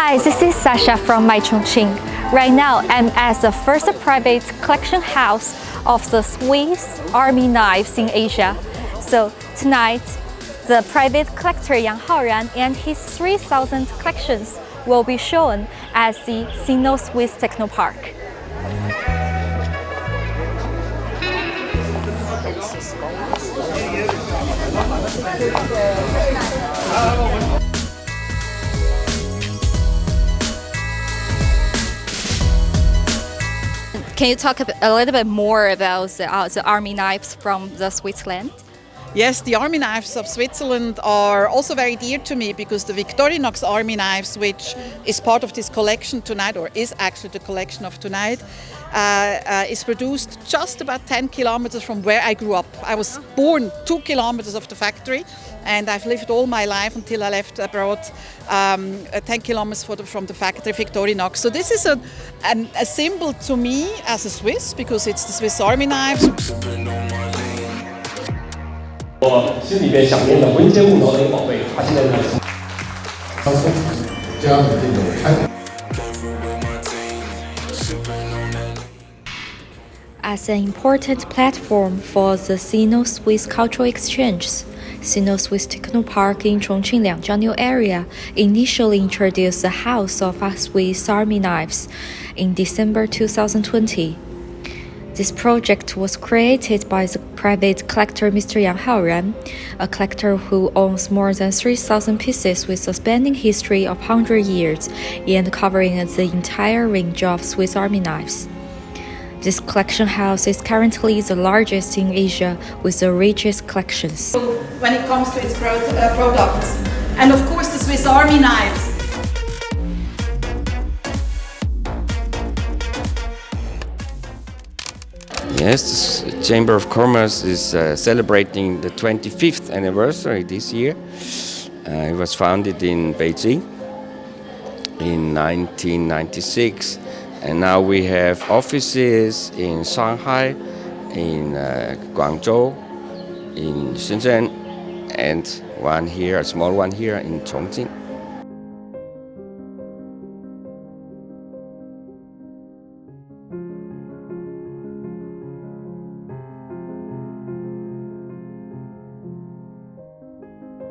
Hi, this is Sasha from iChongqing. Right now, I'm at the first private collection house of the Swiss Army knives in Asia. So tonight, the private collector Yang Haoran and his 3,000 collections will be shown at the Sino-Swiss Technopark. Can you talk a little bit more about the army knives from the Switzerland? Yes, the army knives of Switzerland are also very dear to me because the Victorinox army knives, which is part of this collection tonight, or is actually the collection of tonight, is produced just about 10 kilometers from where I grew up. I was born 2 kilometers of the factory, and I've lived all my life until I left abroad 10 kilometers from the factory Victorinox. So this is a symbol to me as a Swiss because it's the Swiss army knives. 我心里边想念的文件物脑的一个宝贝，他现在在当送这样的这种产品。As an important platform for the Sino-Swiss cultural exchanges, Sino-Swiss Technopark in Chongqing Liangjiang area initially introduced the House of Swiss Army Knives in December 2020. This project was created by the private collector Mr. Yang Haoran, a collector who owns more than 3,000 pieces with a spanning history of 100 years and covering the entire range of Swiss Army knives. This collection house is currently the largest in Asia with the richest collections. When it comes to its products, and of course the Swiss Army knives. Yes, the Chamber of Commerce is celebrating the 25th anniversary this year. It was founded in Beijing in 1996, and now we have offices in Shanghai, in Guangzhou, in Shenzhen, and one here, a small one here in Chongqing.